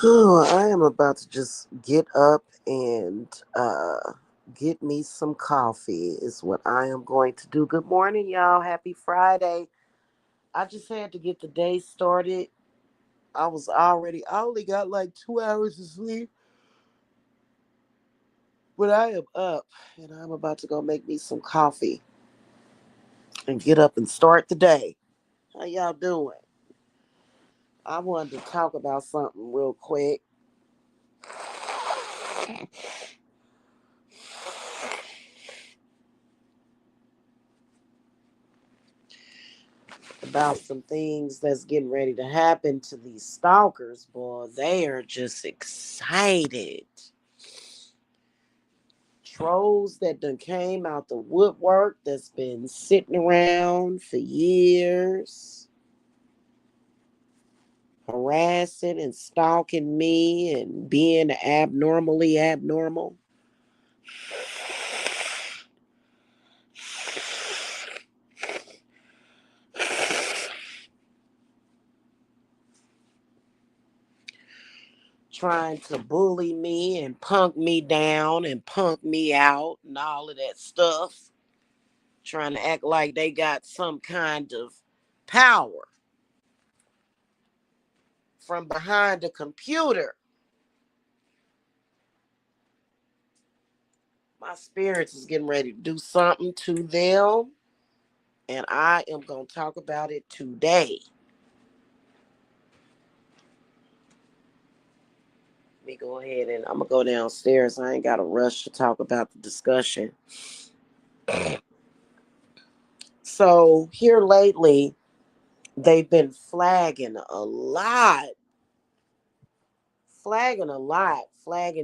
Oh, I am about to just get up and get me some coffee, is what I am going to do. Good morning, y'all. Happy Friday. I just had to get the day started. I only got like 2 hours of sleep, but I am up and I'm about to go make me some coffee and get up and start the day. How y'all doing? I wanted to talk about something real quick about some things that's getting ready to happen to these stalkers. Boy, they are just excited. Trolls that done came out the woodwork that's been sitting around for years, harassing and stalking me and being abnormally abnormal. Trying to bully me and punk me down and punk me out and all of that stuff. Trying to act like they got some kind of power from behind a computer. My spirits is getting ready to do something to them, and I am going to talk about it today. Let me go ahead and I'm going to go downstairs. I ain't got to rush to talk about the discussion. So, here lately, they've been flagging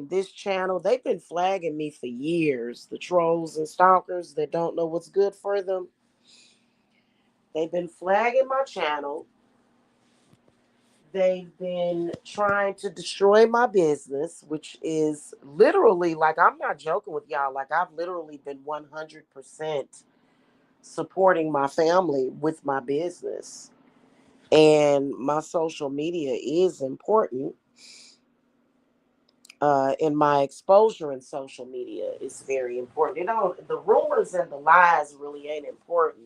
this channel. They've been flagging me for years. The trolls and stalkers that don't know what's good for them. They've been flagging my channel. They've been trying to destroy my business, which is literally, like, I'm not joking with y'all. Like, I've literally been 100% supporting my family with my business. And my social media is important. And my exposure in social media is very important. The rumors and the lies really ain't important,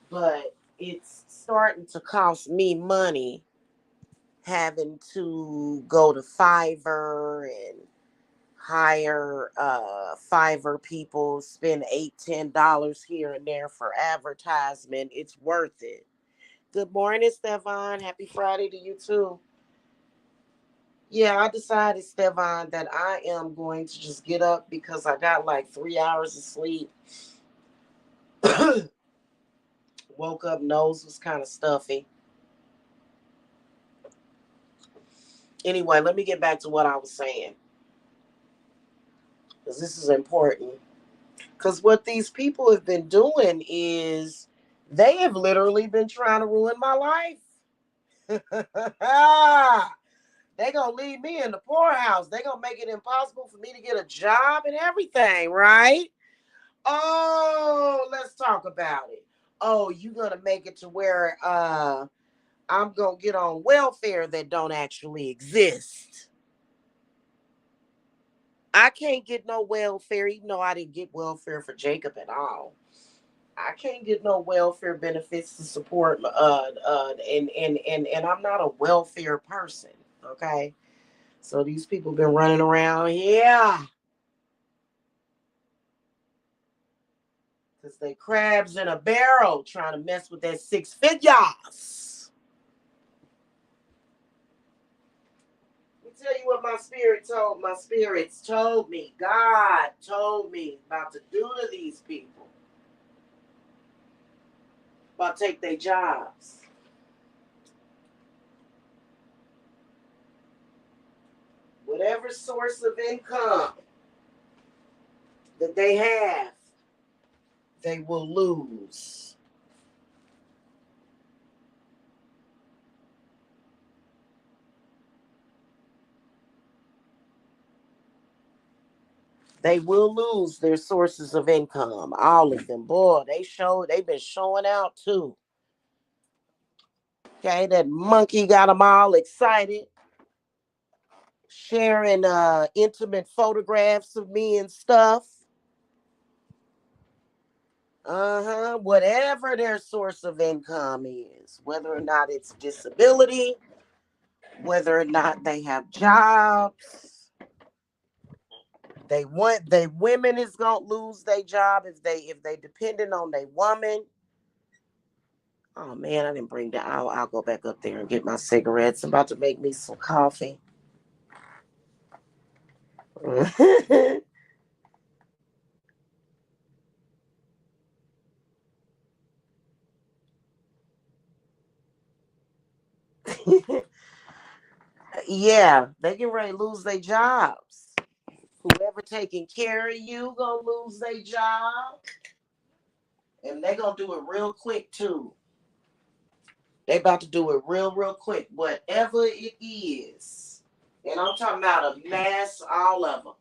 but it's starting to cost me money having to go to Fiverr and hire Fiverr people, spend $8-10 here and there for advertisement. It's worth it. Good morning, Stefan. Happy Friday to you too. Yeah, I decided, Stefan, that I am going to just get up because I got like 3 hours of sleep. Woke up, nose was kind of stuffy. Anyway, let me get back to what I was saying, because this is important. Because what these people have been doing is they have literally been trying to ruin my life. They gonna leave me in the poorhouse. They gonna make it impossible for me to get a job and everything, right? Oh, let's talk about it. Oh, you gonna make it to where I'm gonna get on welfare that don't actually exist. I can't get no welfare, even though I didn't get welfare for Jacob at all. I can't get no welfare benefits to support and I'm not a welfare person. Okay. So these people been running around, yeah. Because they crabs in a barrel trying to mess with that 6 figures. Let me tell you what my spirits told me. God told me about to do to these people. About to take their jobs. Whatever source of income that they have, they will lose. They will lose their sources of income. All of them. Boy, they've been showing out too. Okay, that monkey got them all excited. sharing intimate photographs of me and stuff. Whatever their source of income is, whether or not it's disability, whether or not they have jobs, they women is gonna lose their job if they depending on their woman. Oh man, I didn't bring that. I'll go back up there and get my cigarettes. I'm about to make me some coffee. Yeah, they get ready to lose their jobs. Whoever taking care of you gonna lose their job, and they gonna do it real quick too. They about to do it real quick, whatever it is. And I'm talking about a mass, all of them.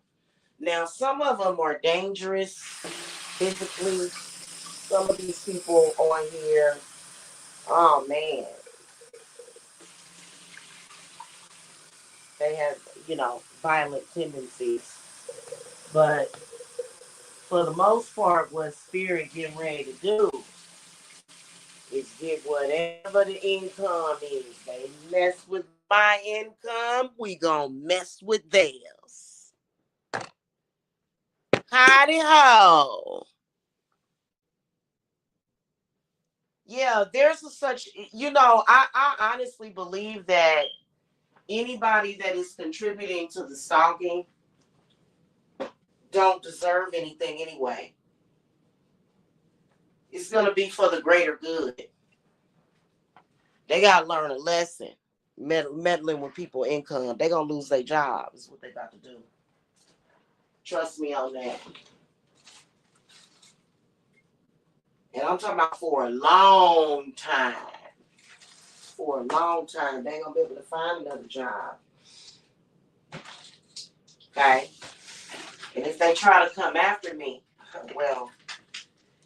Now, some of them are dangerous physically. Some of these people on here, oh man, they have, violent tendencies. But for the most part, what Spirit getting ready to do is get whatever the income is. They mess with my income, we gonna mess with theirs. Howdy ho. Yeah, there's a such, I honestly believe that anybody that is contributing to the stalking don't deserve anything anyway. It's gonna be for the greater good. They gotta learn a lesson. Meddling with people income, they gonna lose their job. Is what they got to do. Trust me on that. And I'm talking about for a long time. For a long time, they ain't gonna be able to find another job. Okay. And if they try to come after me, well,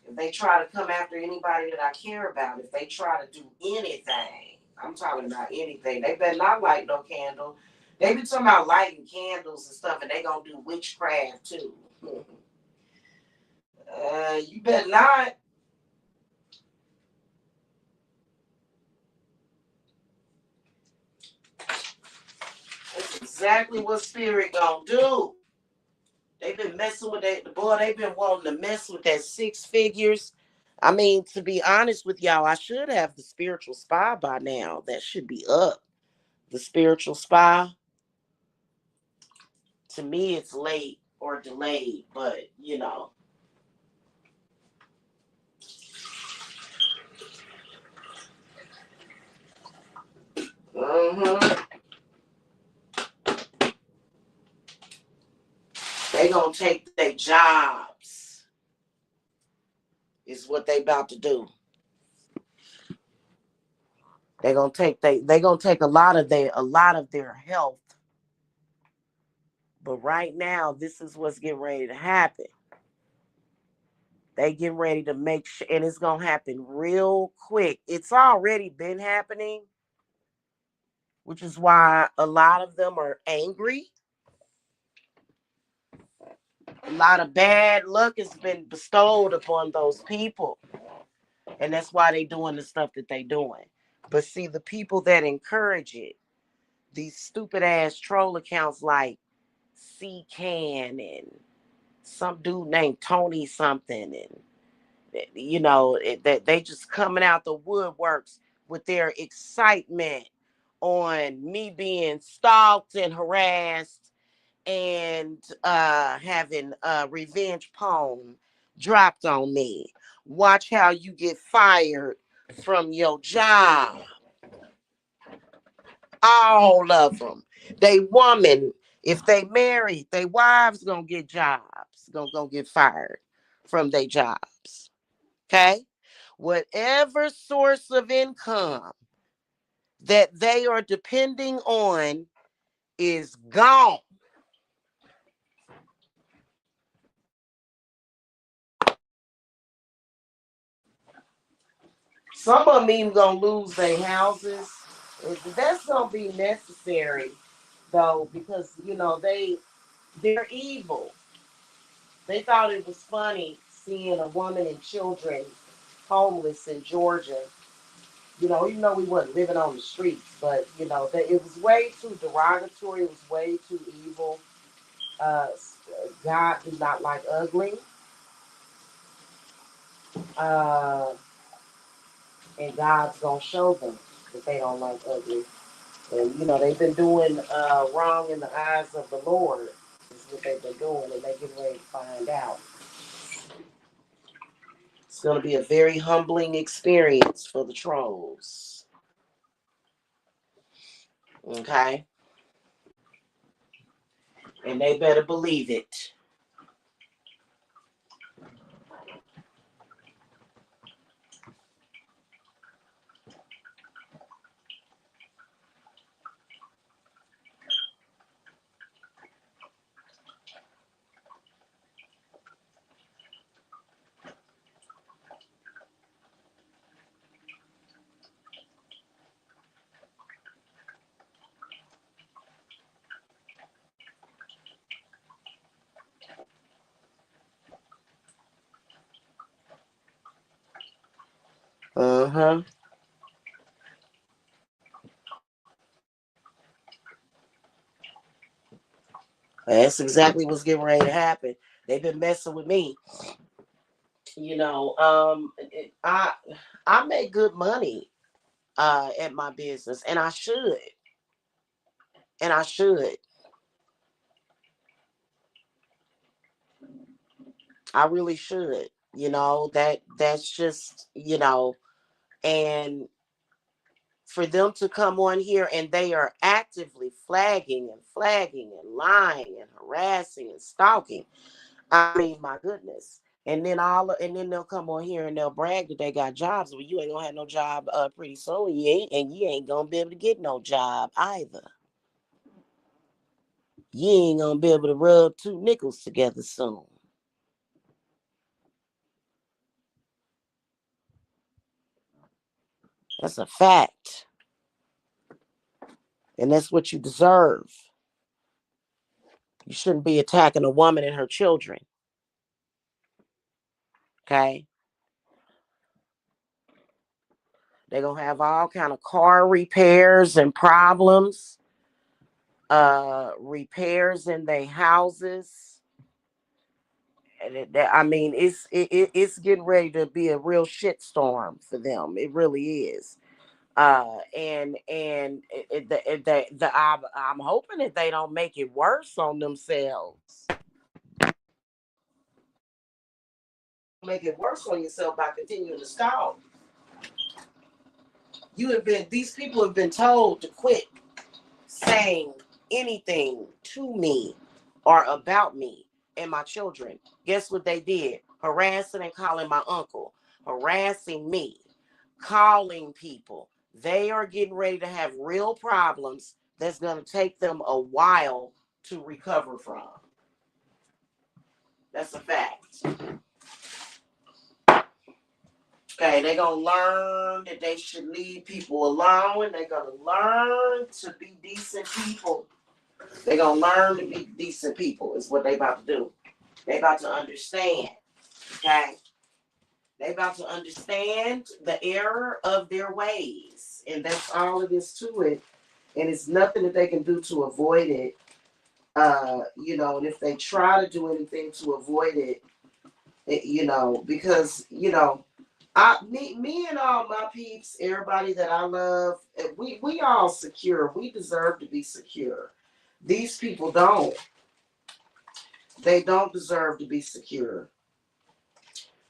if they try to come after anybody that I care about, if they try to do anything, I'm talking about anything, they better not light no candle. They be talking about lighting candles and stuff, and they gonna do witchcraft too. You better not. That's exactly what Spirit gonna do. They've been messing with that. Boy, they've been wanting to mess with that six figures. I mean, to be honest with y'all, I should have the spiritual spy by now. That should be up. The spiritual spy. To me, it's late or delayed, but hmm they gonna take their jobs. Is what they about to do. They gonna take a lot of their health. But right now, this is what's getting ready to happen. They getting ready to make sure, and it's gonna happen real quick. It's already been happening, which is why a lot of them are angry. A lot of bad luck has been bestowed upon those people, and that's why they doing the stuff that they doing. But see, the people that encourage it, these stupid ass troll accounts like C-Can and some dude named Tony something, and that they just coming out the woodworks with their excitement on me being stalked and harassed and having revenge porn dropped on me. Watch how you get fired from your job. All of them. They woman, if they married, they wives gonna get jobs, gonna get fired from their jobs. Okay? Whatever source of income that they are depending on is gone. Some of them even gonna lose their houses. That's gonna be necessary. though, because they're evil. They thought it was funny seeing a woman and children homeless in Georgia. Even though we wasn't living on the streets, but that it was way too derogatory. It was way too evil. Uh, God does not like ugly, uh, and God's gonna show them that they don't like ugly. And they've been doing wrong in the eyes of the Lord. Is what they've been doing, and they get ready to find out. It's gonna be a very humbling experience for the trolls. Okay, and they better believe it. Uh huh. That's exactly what's getting ready to happen. They've been messing with me. I make good money at my business, and I should, and I should. I really should. That's just and for them to come on here and they are actively flagging and lying and harassing and stalking. I mean, my goodness. And then they'll come on here and they'll brag that they got jobs. Well, you ain't gonna have no job pretty soon. You ain't gonna be able to get no job either. You ain't gonna be able to rub two nickels together soon. That's a fact. And that's what you deserve. You shouldn't be attacking a woman and her children. Okay? They're gonna have all kind of car repairs and problems, repairs in their houses. And I mean, it's getting ready to be a real shitstorm for them. It really is. I'm hoping that they don't make it worse on themselves. Make it worse on yourself by continuing to stalk. These people have been told to quit saying anything to me or about me and my children. Guess what they did? Harassing and calling my uncle, harassing me, calling people. They are getting ready to have real problems that's going to take them a while to recover from. That's a fact. Okay, they're going to learn that they should leave people alone. They're going to learn to be decent people. They're going to learn to be decent people is what they about to do. They about to understand. Okay? They about to understand the error of their ways. And that's all it is to it. And it's nothing that they can do to avoid it. And if they try to do anything to avoid because, me and all my peeps, everybody that I love, we all secure. We deserve to be secure. These people don't. They don't deserve to be secure.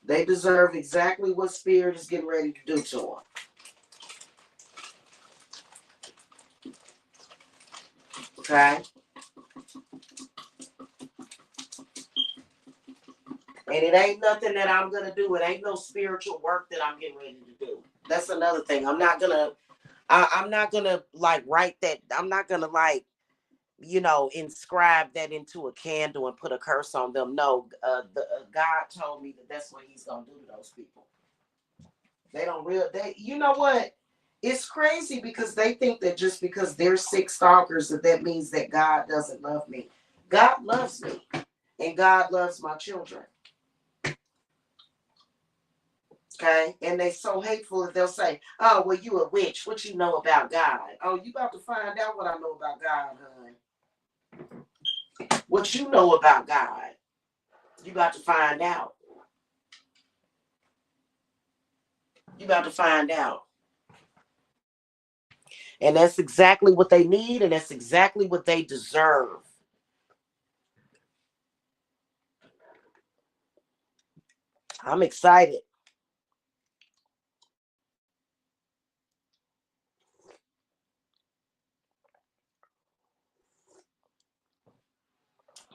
They deserve exactly what Spirit is getting ready to do to them. Okay? And it ain't nothing that I'm going to do. It ain't no spiritual work that I'm getting ready to do. That's another thing. I'm not going to like write that. I'm not going to like, inscribe that into a candle and put a curse on them. No, God told me that that's what he's going to do to those people. They don't real, you know what? It's crazy because they think that just because they're sick stalkers that means that God doesn't love me. God loves me, and God loves my children. Okay, and they so hateful that they'll say, "Oh, well, you a witch. What you know about God? Oh, you about to find out what I know about God, hon. What you know about God? You about to find out. You about to find out." And that's exactly what they need, and that's exactly what they deserve. I'm excited.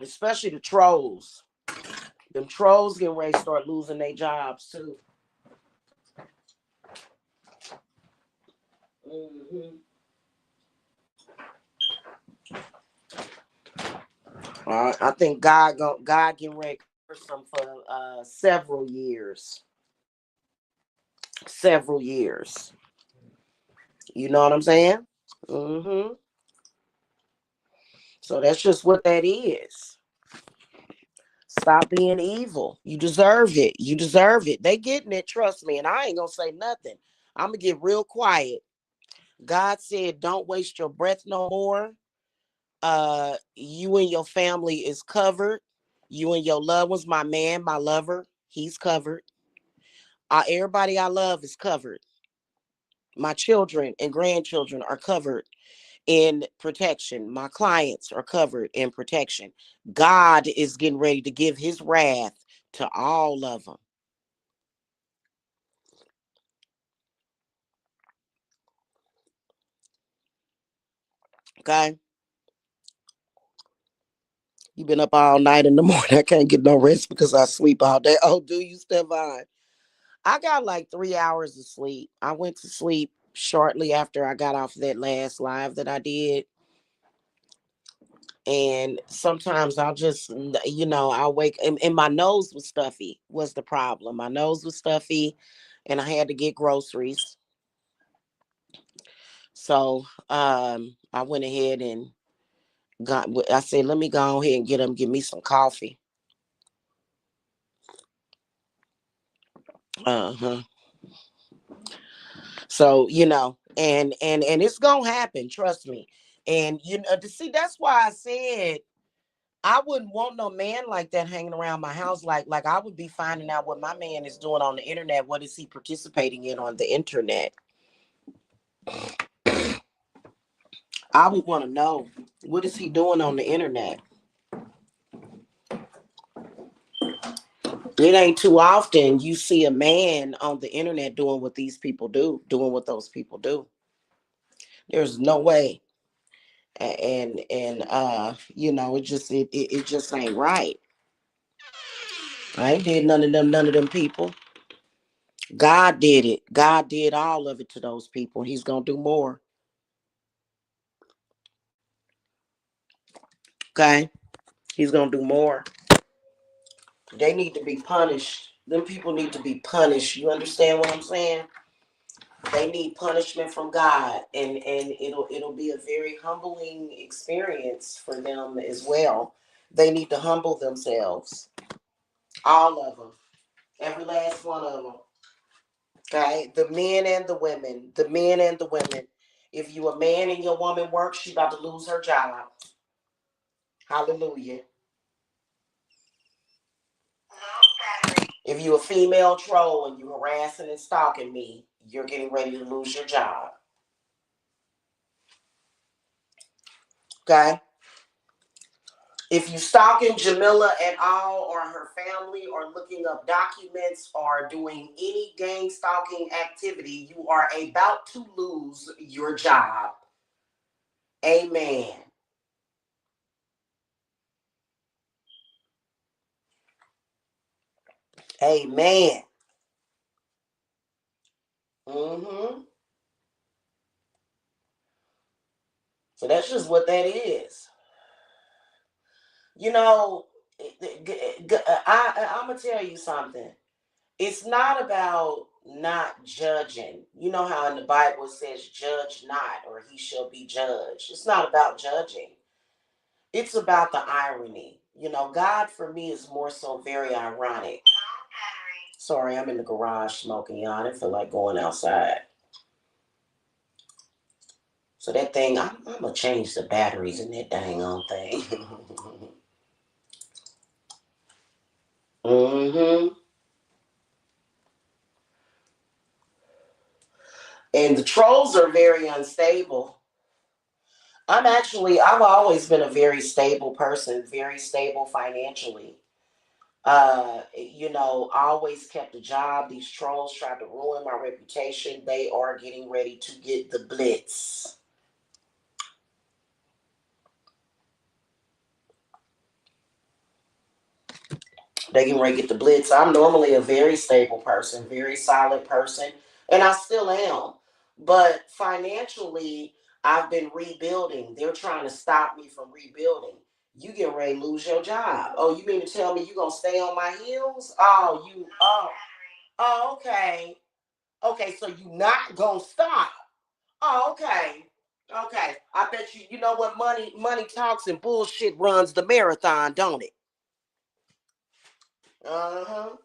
Especially the trolls. Them trolls getting ready to start losing their jobs too. Hmm. I think God getting ready to curse them for several years. Several years. You know what I'm saying? Hmm. So that's just what that is. Stop being evil. You deserve it. You deserve it. They getting it. Trust me. And I ain't gonna say nothing. I'm gonna get real quiet. God said, "Don't waste your breath no more." You and your family is covered. You and your loved ones, my man, my lover, he's covered. Everybody I love is covered. My children and grandchildren are covered in protection. My clients are covered in protection. God is getting ready to give his wrath to all of them. Okay. You've been up all night in the morning. I can't get no rest because I sleep all day. Oh, do you, Stefan? I got like 3 hours of sleep. I went to sleep shortly after I got off that last live that I did. And sometimes I'll just, I'll wake and my nose was stuffy, was the problem. My nose was stuffy and I had to get groceries. So I went ahead and I said, let me go ahead and get me some coffee. Uh-huh. So, and it's gonna happen, trust me. And to see, that's why I said I wouldn't want no man like that hanging around my house. Like I would be finding out what my man is doing on the internet. What is he participating in on the internet? I would want to know, what is he doing on the internet? It ain't too often you see a man on the internet doing what these people do, doing what those people do. There's no way. It just ain't right. I ain't did none of them people. God did it. God did all of it to those people. He's gonna do more. Okay? He's gonna do more. They need to be punished. Them people need to be punished. You understand what I'm saying? They need punishment from God, and it'll be a very humbling experience for them as well. They need to humble themselves, all of them, every last one of them. Okay, the men and the women, the men and the women. If you a man and your woman works, she about to lose her job. Hallelujah. If you a female troll and you harassing and stalking me, you're getting ready to lose your job. Okay? If you stalking Jamila at all or her family or looking up documents or doing any gang stalking activity, you are about to lose your job. Amen. Amen. Mm-hmm. So that's just what that is. You know, I'm gonna tell you something. It's not about not judging. You know how in the Bible it says, judge not, or he shall be judged. It's not about judging. It's about the irony. God for me is more so very ironic. Sorry, I'm in the garage smoking, y'all. I didn't feel like going outside. So that thing, I'm going to change the batteries in that dang on thing. Mm-hmm. And the trolls are very unstable. I've always been a very stable person, very stable financially. I always kept a job. These trolls tried to ruin my reputation. They are getting ready to get the blitz. They getting ready to get the blitz. I'm normally a very stable person, very solid person, and I still am. But financially, I've been rebuilding. They're trying to stop me from rebuilding. You get ready to lose your job. Oh, you mean to tell me you gonna stay on my heels? Oh, okay. Okay, so you not gonna stop. Oh, okay. Okay. I bet you know what, money talks and bullshit runs the marathon, don't it? Uh-huh.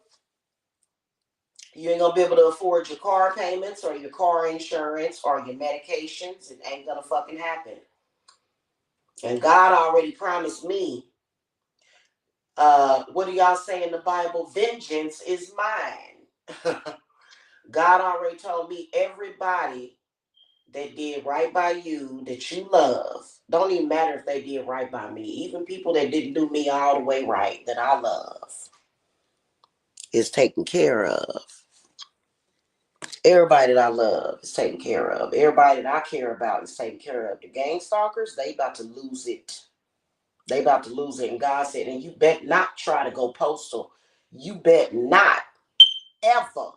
You ain't gonna be able to afford your car payments or your car insurance or your medications. It ain't gonna fucking happen. And God already promised me, what do y'all say in the Bible? Vengeance is mine. God already told me everybody that did right by you, that you love, don't even matter if they did right by me, even people that didn't do me all the way right, that I love, is taken care of. Everybody that I love is taken care of. Everybody that I care about is taken care of. The gang stalkers, they about to lose it. They about to lose it. And God said, and you bet not try to go postal. You bet not ever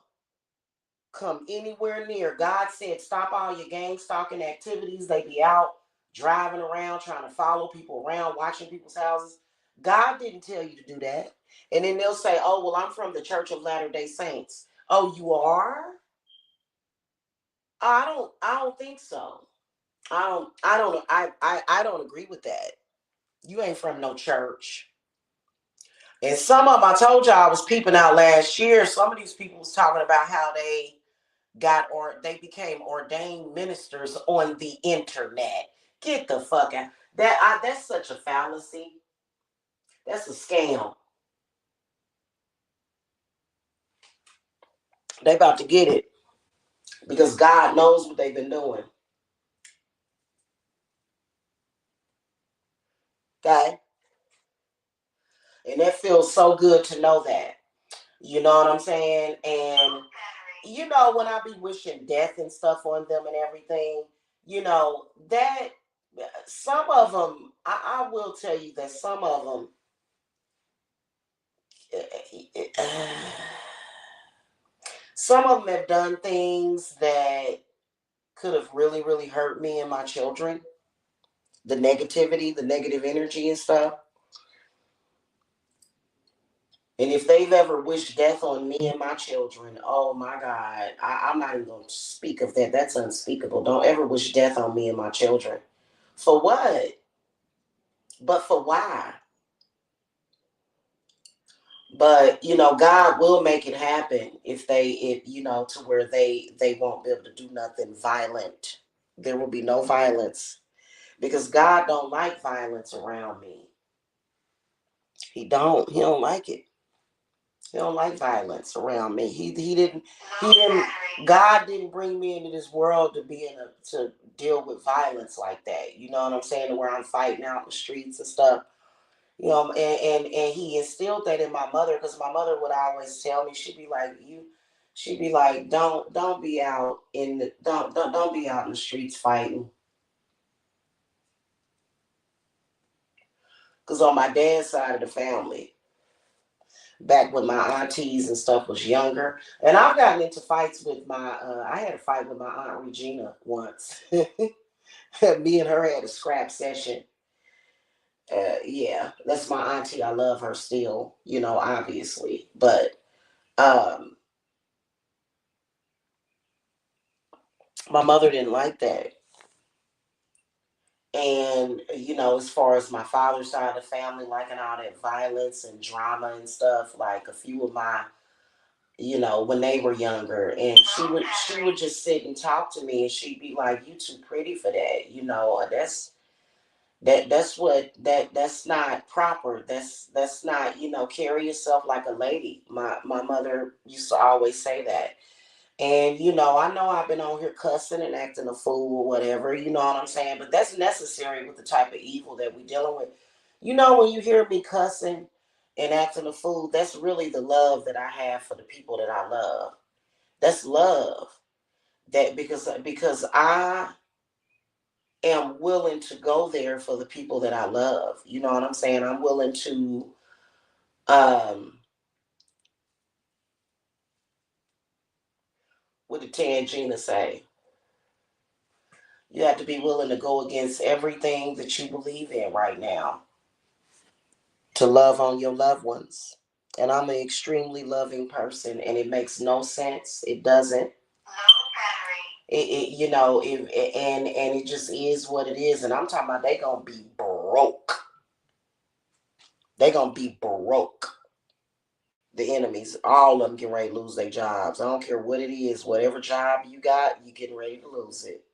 come anywhere near. God said, stop all your gang stalking activities. They be out driving around, trying to follow people around, watching people's houses. God didn't tell you to do that. And then they'll say, oh, well, I'm from the Church of Latter-day Saints. Oh, you are? I don't think so. I don't agree with that. You ain't from no church. And some of them, I told y'all I was peeping out last year. Some of these people was talking about how they became ordained ministers on the internet. Get the fuck out. That's such a fallacy. That's a scam. They about to get it because God knows what they've been doing. Okay? And that feels so good to know that. You know what I'm saying? And when I be wishing death and stuff on them and everything, that some of them, I will tell you that some of them, some of them have done things that could have really, really hurt me and my children. The negativity, the negative energy and stuff. And if they've ever wished death on me and my children, oh my God, I'm not even going to speak of that. That's unspeakable. Don't ever wish death on me and my children. For what? But for why? But God will make it happen to where they won't be able to do nothing violent. There will be no violence because God don't like violence around me. He don't like it. He don't like violence around me. He didn't God didn't bring me into this world to deal with violence like that. You know what I'm saying? Where I'm fighting out in the streets and stuff. And he instilled that in my mother because my mother would always tell me, she'd be like, don't be out in the don't be out in the streets fighting. Because on my dad's side of the family, back when my aunties and stuff was younger, and I've gotten into fights with I had a fight with my aunt Regina once. Me and her had a scrap session. Yeah, that's my auntie. I love her still, obviously. But um, My mother didn't like that. And, you know, as far as my father's side of the family, liking all that violence and drama and stuff, like a few of my, you know, when they were younger, and she would just sit and talk to me, and she'd be like, "You too pretty for that," you know. That's not proper. That's not, you know, carry yourself like a lady. My mother used to always say that. And, you know I've been on here cussing and acting a fool or whatever, you know what I'm saying? But that's necessary with the type of evil that we're dealing with. You know, when you hear me cussing and acting a fool, that's really the love that I have for the people that I love. That's love. That because I am willing to go there for the people that I love. You know what I'm saying? I'm willing to um what did Tangina say? You have to be willing to go against everything that you believe in right now to love on your loved ones. And I'm an extremely loving person, and it makes no sense. It doesn't. You know, and it just is what it is. And I'm talking about they gonna be broke. They gonna be broke. The enemies, all of them getting ready to lose their jobs. I don't care what it is. Whatever job you got, you getting ready to lose it.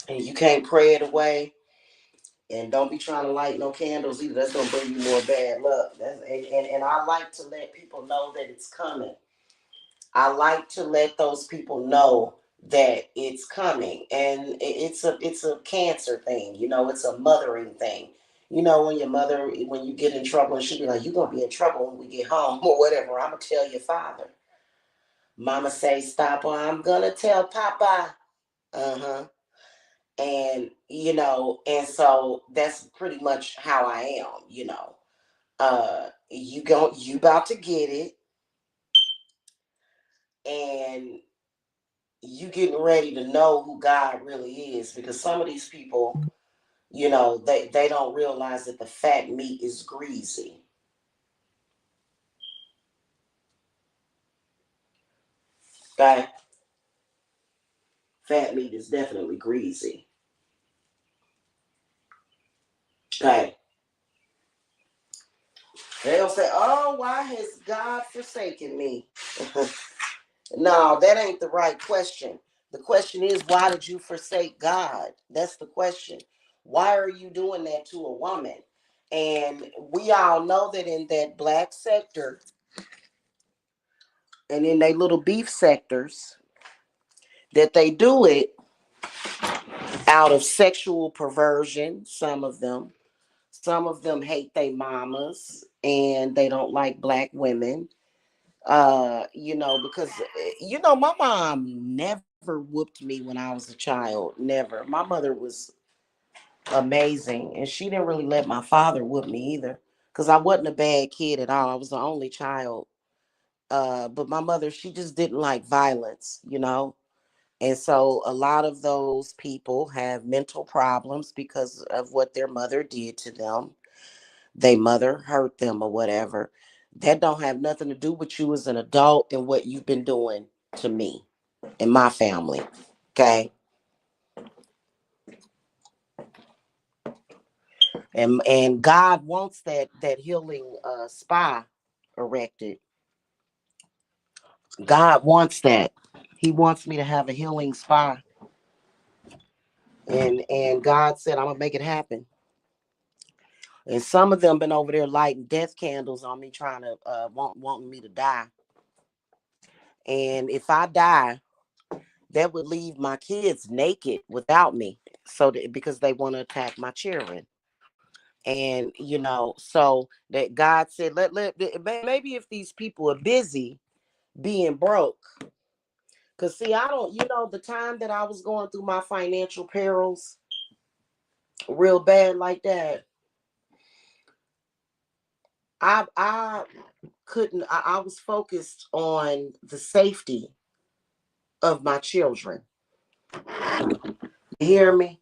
And you can't pray it away. And don't be trying to light no candles either. That's gonna bring you more bad luck. And I like to let people know that it's coming. I like to let those people know that it's coming. And it's a cancer thing, you know, it's a mothering thing. You know, when your mother, when you get in trouble, and she be like, "You're gonna be in trouble when we get home," or whatever. I'm gonna tell your father. Mama say stop, or I'm gonna tell Papa. Uh-huh. And you know, and so that's pretty much how I am, you know. You about to get it, and you getting ready to know who God really is, because some of these people, you know, they don't realize that the fat meat is greasy. Okay? Fat meat is definitely greasy. Okay. They'll say, "Oh, why has God forsaken me?" No, that ain't the right question. The question is, why did you forsake God? That's the question. Why are you doing that to a woman? And we all know that in that black sector and in their little beef sectors, that they do it out of sexual perversion, some of them. Some of them hate their mamas and they don't like black women. You know, because you know, my mom never whooped me when I was a child. Never. My mother was amazing, and she didn't really let my father whoop me either, because I wasn't a bad kid at all. I was the only child. But my mother, she just didn't like violence, you know. And so a lot of those people have mental problems because of what their mother did to them. They mother hurt them or whatever. That don't have nothing to do with you as an adult and what you've been doing to me and my family. Okay. And God wants that healing spa erected. God wants that. He wants me to have a healing spa. And God said I'm gonna make it happen. And some of them been over there lighting death candles on me, trying to wanting me to die. And if I die, that would leave my kids naked without me. So that, because they want to attack my children. And you know, so that God said, maybe if these people are busy being broke, because see, I don't, you know, the time that I was going through my financial perils real bad like that, I couldn't. I was focused on the safety of my children. You hear me?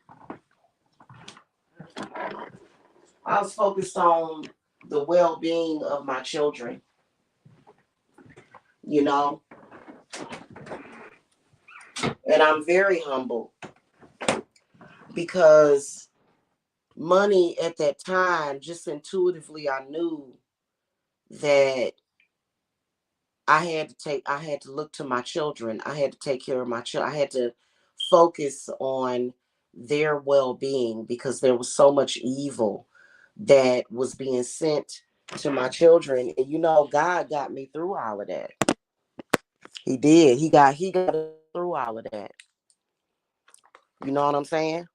I was focused on the well-being of my children. You know, And I'm very humble because money at that time, just intuitively, I knew that I had to look to my children. I had to take care of my children. I had to focus on their well-being because there was so much evil that was being sent to my children. And God got me through all of that. He did. He got us through all of that. You know what I'm saying?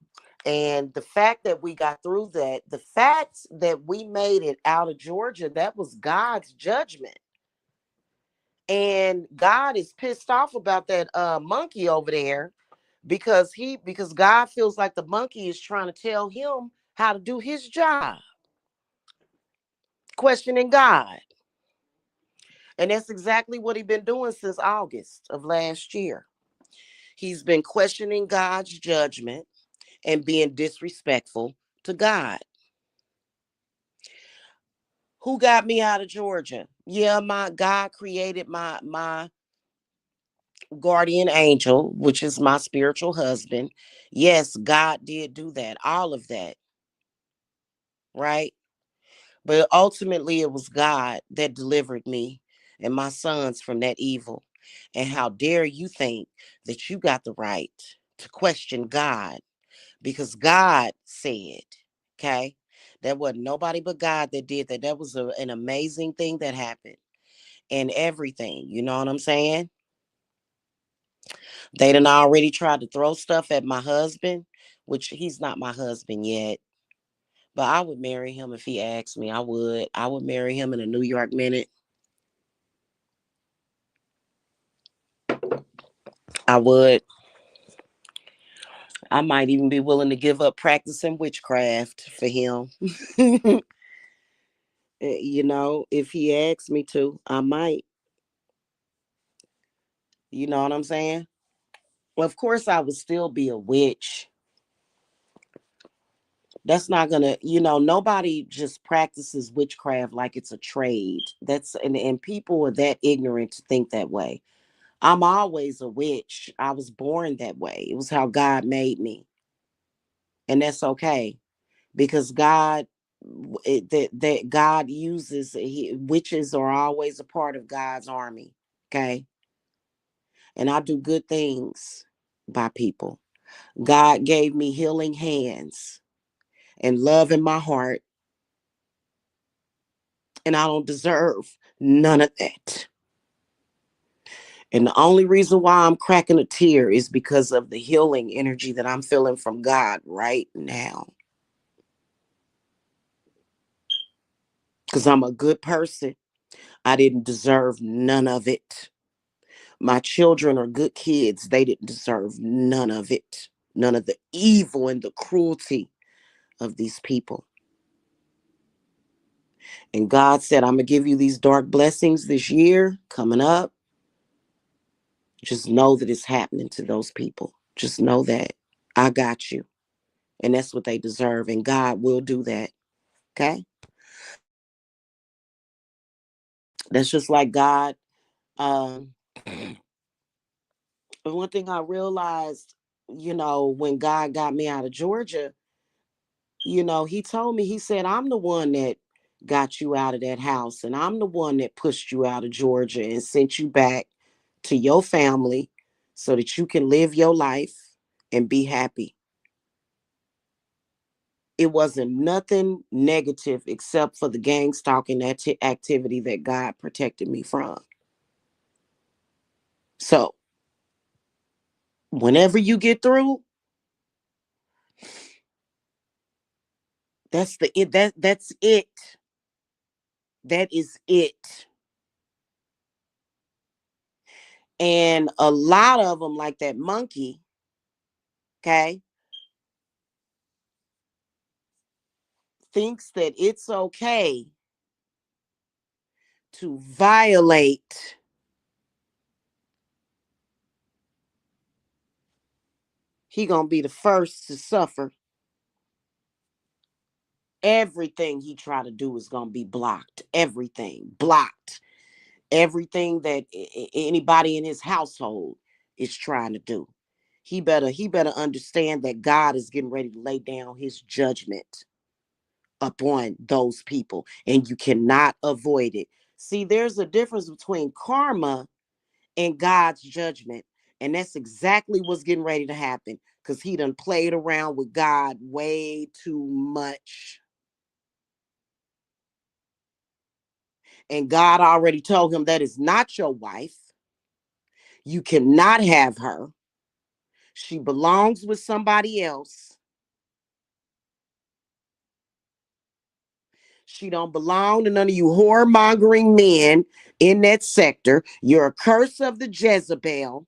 And the fact that we got through that, the fact that we made it out of Georgia, that was God's judgment. And God is pissed off about that monkey over there because God feels like the monkey is trying to tell him how to do his job, questioning God. And that's exactly what he's been doing since August of last year. He's been questioning God's judgment and being disrespectful to God. Who got me out of Georgia? Yeah, my God created my guardian angel, which is my spiritual husband. Yes, God did do that, all of that, right? But ultimately, it was God that delivered me and my sons from that evil. And how dare you think that you got the right to question God because God said, okay, that wasn't nobody but God that did that. That was an amazing thing that happened and everything. You know what I'm saying? They done already tried to throw stuff at my husband, which he's not my husband yet. But I would marry him if he asked me. I would. I would marry him in a New York minute. I would. I might even be willing to give up practicing witchcraft for him. If he asks me to, I might. You know what I'm saying? Well, of course, I would still be a witch. That's not gonna, nobody just practices witchcraft like it's a trade. And people are that ignorant to think that way. I'm always a witch. I was born that way. It was how God made me. And that's okay because that God uses witches are always a part of God's army. Okay. And I do good things by people. God gave me healing hands and love in my heart, and I don't deserve none of that. And the only reason why I'm cracking a tear is because of the healing energy that I'm feeling from God right now. Because I'm a good person. I didn't deserve none of it. My children are good kids. They didn't deserve none of it. None of the evil and the cruelty of these people. And God said, I'm going to give you these dark blessings this year coming up. Just know that it's happening to those people. Just know that I got you. And that's what they deserve. And God will do that. Okay. That's just like God. Um, one thing I realized, when God got me out of Georgia, he told me, he said, I'm the one that got you out of that house. And I'm the one that pushed you out of Georgia and sent you back to your family so that you can live your life and be happy. It wasn't nothing negative except for the gang stalking activity that God protected me from. So whenever you get through, that's the it. That's it. That is it. And a lot of them, like that monkey, okay, thinks that it's okay to violate. He gonna be the first to suffer. Everything he try to do is gonna be blocked. Everything blocked. everything that anybody in his household is trying to do. He better understand that God is getting ready to lay down his judgment upon those people, and you cannot avoid it. See, there's a difference between karma and God's judgment. And that's exactly what's getting ready to happen, because he done played around with God way too much. And God already told him that is not your wife. You cannot have her. She belongs with somebody else. She don't belong to none of you whoremongering men in that sector. You're a curse of the Jezebel,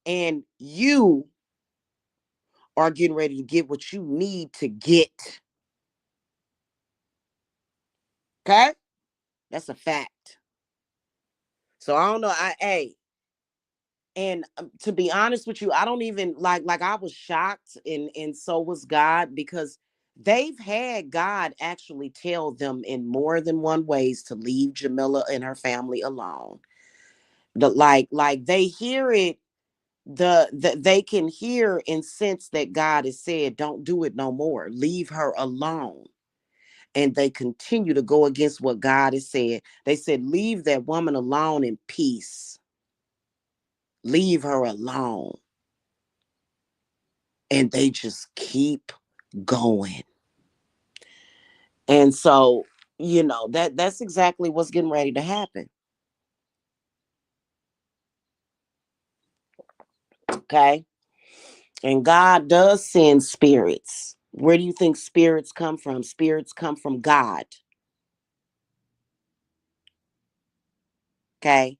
and you are getting ready to get what you need to get. Okay? That's a fact. So I don't know. And to be honest with you, I don't even like I was shocked, and so was God, because they've had God actually tell them in more than one ways to leave Jamila and her family alone. Like they hear it, they can hear and sense that God has said, don't do it no more. Leave her alone. And they continue to go against what God has said. They said, leave that woman alone in peace. Leave her alone. And they just keep going. And so, that's exactly what's getting ready to happen. Okay. And God does send spirits. Where do you think spirits come from? Spirits come from God. Okay.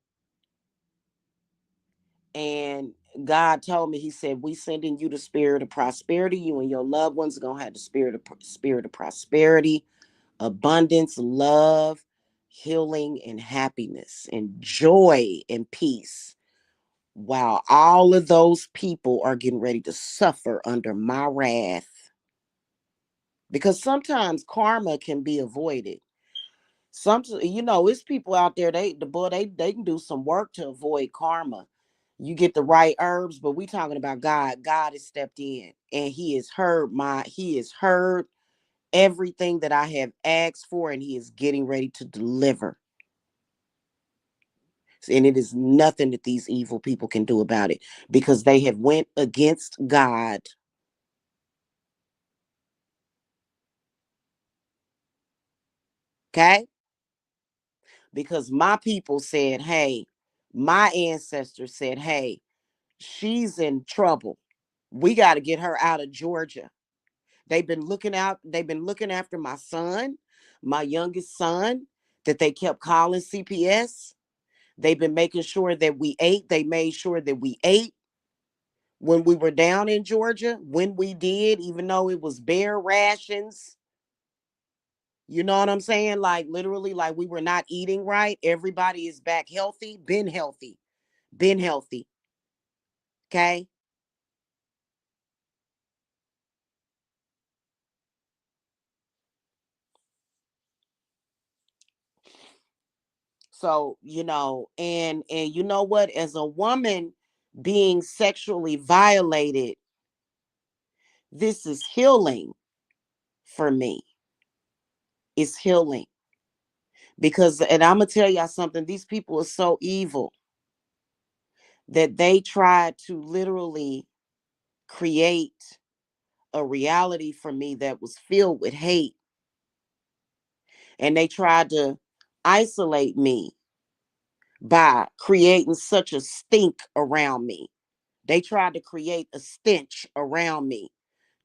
And God told me, he said, we sending you the spirit of prosperity. You and your loved ones are going to have the spirit of prosperity, abundance, love, healing, and happiness, and joy and peace. While all of those people are getting ready to suffer under my wrath. Because sometimes karma can be avoided. It's people out there, they can do some work to avoid karma. You get the right herbs, but we talking about God. God has stepped in, and he has heard everything that I have asked for, and he is getting ready to deliver. And it is nothing that these evil people can do about it, because they have went against God. Okay? Because my people said, hey, my ancestors said, hey, she's in trouble. We got to get her out of Georgia. They've been looking after my son, my youngest son, that they kept calling CPS. They've been making sure that we ate. They made sure that we ate when we were down in Georgia, when we did, even though it was bare rations. You know what I'm saying? Like literally, like we were not eating right. Everybody is back healthy, been healthy, been healthy. Okay. So, and you know what? As a woman being sexually violated, this is healing for me. It's healing. Because, and I'm going to tell y'all something, these people are so evil that they try to literally create a reality for me that was filled with hate. And they tried to isolate me by creating such a stink around me. They tried to create a stench around me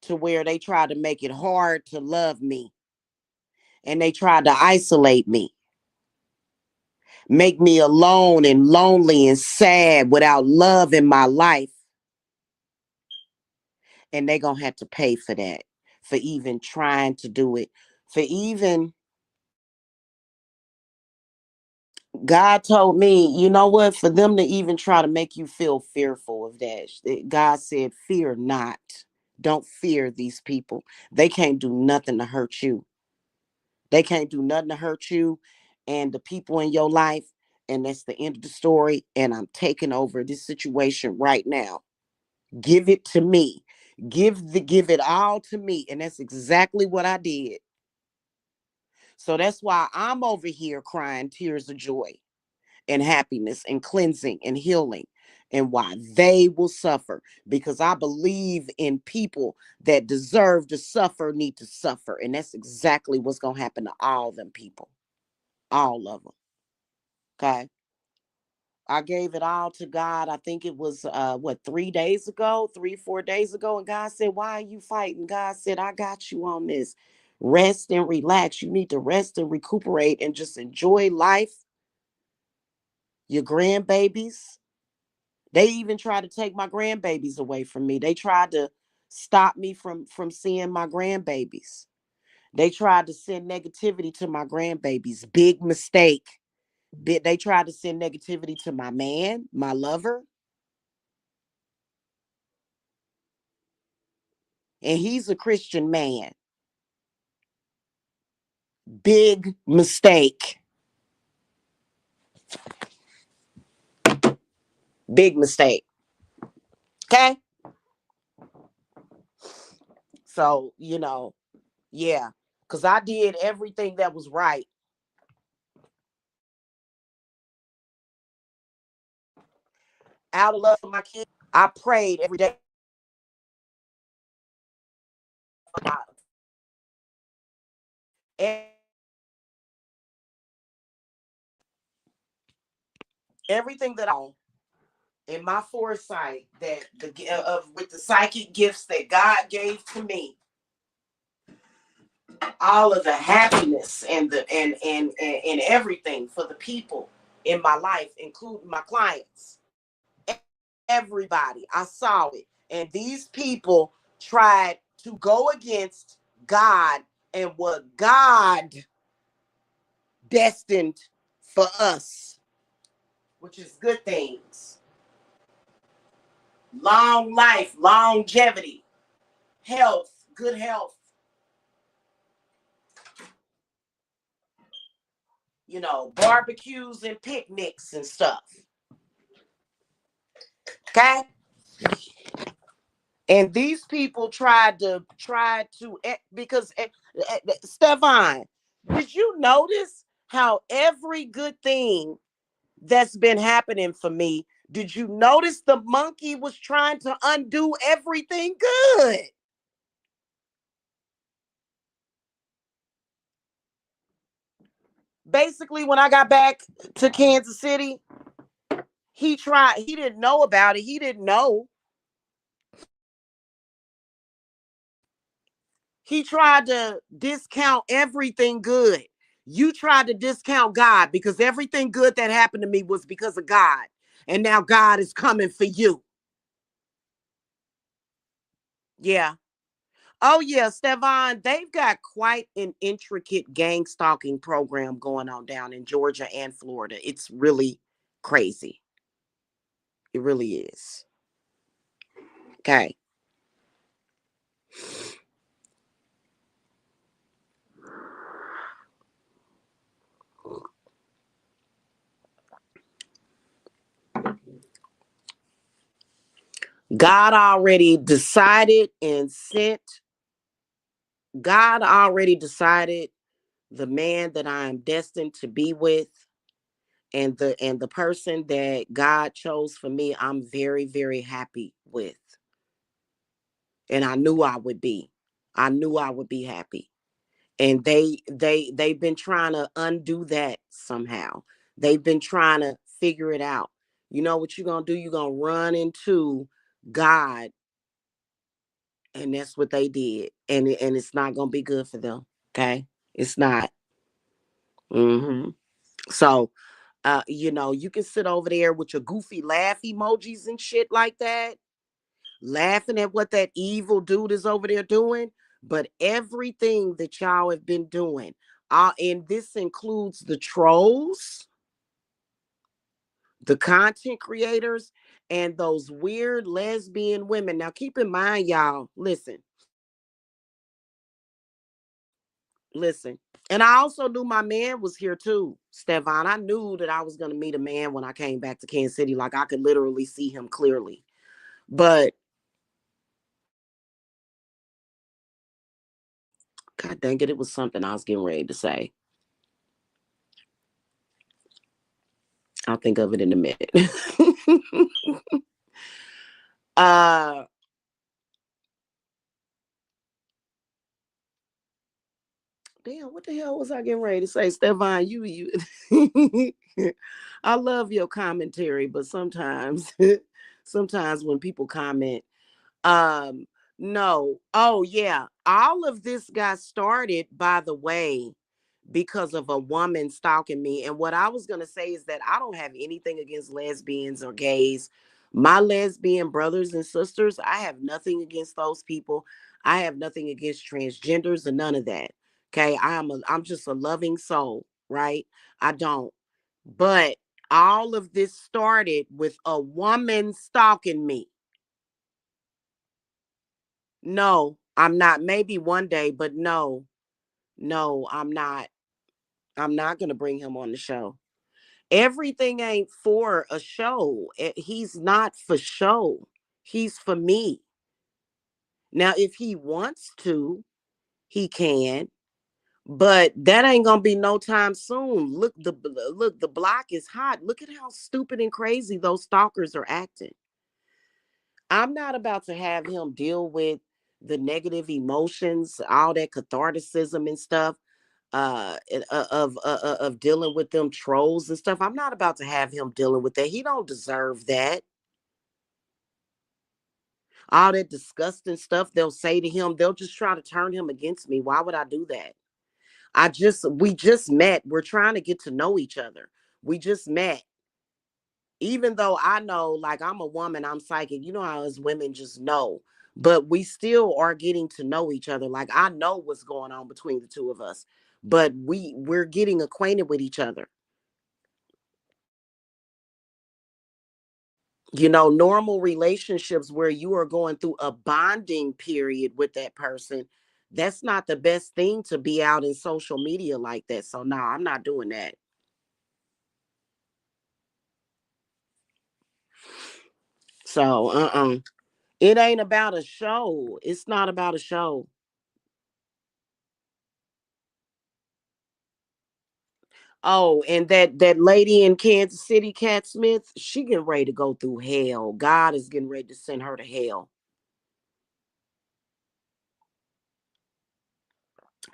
to where they tried to make it hard to love me. And they tried to isolate me, make me alone and lonely and sad without love in my life. And they're going to have to pay for that, for even trying to do it, for even God told me, you know what, for them to even try to make you feel fearful of that. God said, fear not. Don't fear these people. They can't do nothing to hurt you. They can't do nothing to hurt you. and the people in your life, and that's the end of the story. And I'm taking over this situation right now. Give it to me. Give it all to me. And that's exactly what I did. So that's why I'm over here crying tears of joy and happiness and cleansing and healing, and why they will suffer, because I believe in people that deserve to suffer need to suffer, and that's exactly what's going to happen to all them people, all of them. Okay, I gave it all to God. I think it was what, 3 days ago, 3 4 days ago, and God said, why are you fighting? God said, I got you on this. Rest and relax. You need to rest and recuperate and just enjoy life, your grandbabies. They even tried to take my grandbabies away from me. They tried to stop me from seeing my grandbabies. They tried to send negativity to my grandbabies. Big mistake. They tried to send negativity to my man, my lover, and he's a Christian man. Big mistake. Big mistake. Okay? So, yeah, cuz I did everything that was right out of love for my kids. I prayed every day for my everything that I, in my foresight, that of with the psychic gifts that God gave to me, all of the happiness and the and everything for the people in my life, including my clients, everybody, I saw it, and these people tried to go against God and what God destined for us, which is good things: long life, longevity, health, good health, barbecues and picnics and stuff. Okay. And these people because Stefan, did you notice how every good thing that's been happening for me, did you notice the monkey was trying to undo everything good? Basically, when I got back to Kansas City, he didn't know about it. He didn't know. He tried to discount everything good. You tried to discount God, because everything good that happened to me was because of God. And now God is coming for you. Yeah. Oh, yeah, Stefan, they've got quite an intricate gang stalking program going on down in Georgia and Florida. It's really crazy. It really is. Okay. God already decided and sent, God already decided the man that I am destined to be with, and the person that God chose for me, I'm very, very happy with. And I knew I would be. I knew I would be happy. And they've been trying to undo that somehow. They've been trying to figure it out. You know what you're gonna do? You're gonna run into God, and that's what they did. And it's not gonna be good for them. Okay, it's not. Hmm. So you can sit over there with your goofy laugh emojis and shit like that, laughing at what that evil dude is over there doing. But everything that y'all have been doing, and this includes the trolls, the content creators, and those weird lesbian women. Now, keep in mind, y'all, listen, Listen. And I also knew my man was here too, Stefan. I knew that I was going to meet a man when I came back to Kansas City. Like I could literally see him clearly. But God dang it, it was something I was getting ready to say. I'll think of it in a minute. uh Damn, what the hell was I getting ready to say? Stefan, you I love your commentary, but sometimes sometimes when people comment, um, no. Oh yeah. All of this got started, by the way, because of a woman stalking me. And what I was going to say is that I don't have anything against lesbians or gays. My lesbian brothers and sisters, I have nothing against those people. I have nothing against transgenders or none of that. Okay, I'm just a loving soul, right? I don't. But all of this started with a woman stalking me. No, I'm not. Maybe one day, but no. No, I'm not. I'm not going to bring him on the show. Everything ain't for a show. He's not for show. He's for me. Now, if he wants to, he can, but that ain't gonna be no time soon. Look, the block is hot. Look at how stupid and crazy those stalkers are acting. I'm not about to have him deal with the negative emotions, all that catharticism and stuff. Of dealing with them trolls and stuff. I'm not about to have him dealing with that. He don't deserve that. All that disgusting stuff they'll say to him, they'll just try to turn him against me. Why would I do that? We just met. We're trying to get to know each other. We just met. Even though I know, like, I'm a woman, I'm psychic. You know how as women just know. But we still are getting to know each other. Like I know what's going on between the two of us. But we're getting acquainted with each other. Normal relationships where you are going through a bonding period with that person, that's not the best thing to be out in social media like that. So no, I'm not doing that. So it ain't about a show. It's not about a show. Oh, and that lady in Kansas City, Cat Smith, she getting ready to go through hell. God is getting ready to send her to hell.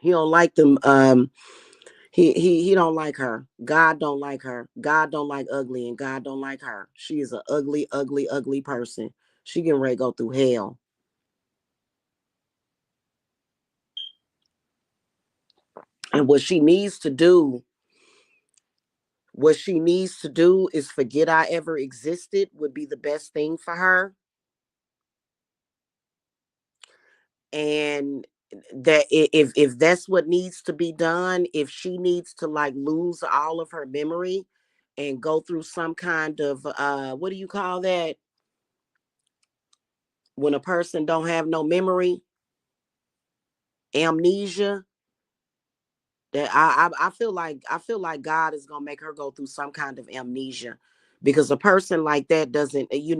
He don't like them. He don't like her. God don't like her. God don't like ugly, and God don't like her. She is an ugly, ugly, ugly person. She getting ready to go through hell. And what she needs to do is forget I ever existed would be the best thing for her. And that if that's what needs to be done, if she needs to like lose all of her memory and go through some kind of what do you call that, when a person don't have no memory, amnesia, that I feel like God is gonna make her go through some kind of amnesia, because a person like that doesn't, you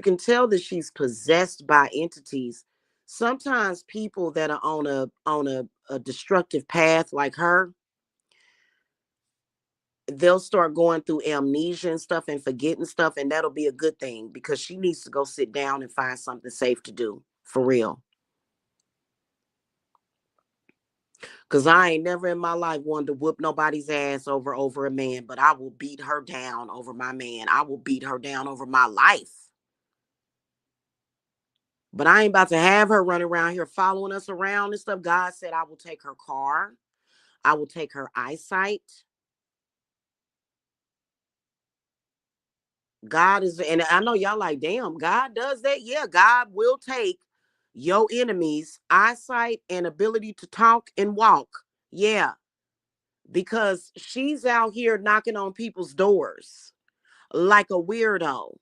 can tell that she's possessed by entities. Sometimes people that are on a destructive path like her, they'll start going through amnesia and stuff and forgetting stuff, and that'll be a good thing because she needs to go sit down and find something safe to do for real. Cause I ain't never in my life wanted to whoop nobody's ass over a man, but I will beat her down over my man. I will beat her down over my life. But I ain't about to have her running around here following us around and stuff. God said I will take her car. I will take her eyesight. God is, and I know y'all like, damn, God does that. Yeah, God will take your enemies' eyesight and ability to talk and walk. Yeah, because she's out here knocking on people's doors like a weirdo.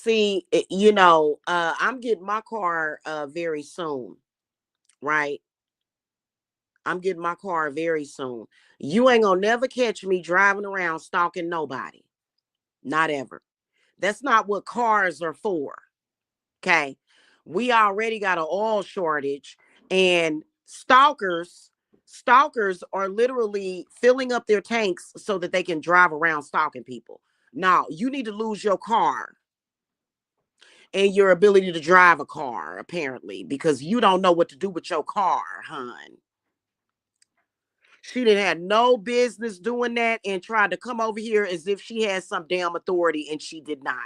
See, I'm getting my car very soon, right? I'm getting my car very soon. You ain't gonna never catch me driving around stalking nobody. Not ever. That's not what cars are for. Okay. We already got an oil shortage, and stalkers are literally filling up their tanks so that they can drive around stalking people. Now, you need to lose your car and your ability to drive a car, apparently, because you don't know what to do with your car, hun. She didn't have no business doing that and tried to come over here as if she had some damn authority, and she did not.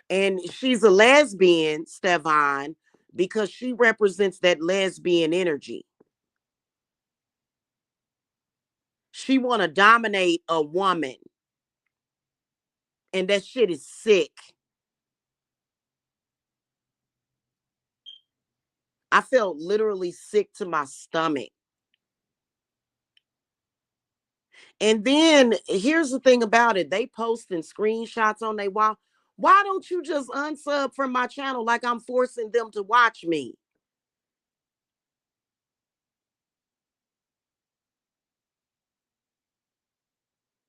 And she's a lesbian, Stefan, because she represents that lesbian energy. She want to dominate a woman, and that shit is sick. I felt literally sick to my stomach. And then here's the thing about it. They posting screenshots on their wall. Why don't you just unsub from my channel like I'm forcing them to watch me?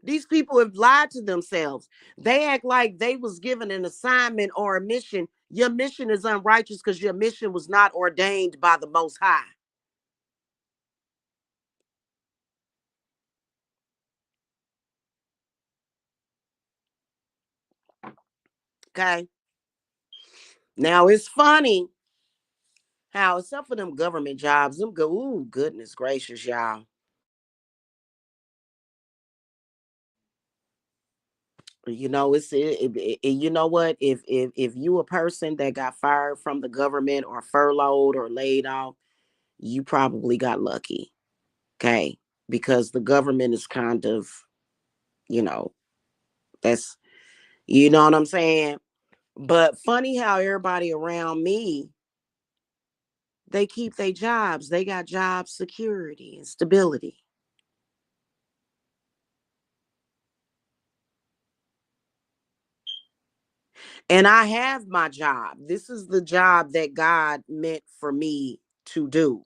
These people have lied to themselves. They act like they was given an assignment or a mission. Your mission is unrighteous because your mission was not ordained by the Most High. Okay. Now it's funny how, except for them government jobs, them go, ooh, goodness gracious, y'all. You know what? If you a person that got fired from the government or furloughed or laid off, you probably got lucky. Okay. Because the government is kind of, you know, that's, you know what I'm saying? But funny how everybody around me, they keep their jobs. They got job security and stability. And I have my job. This is the job that God meant for me to do.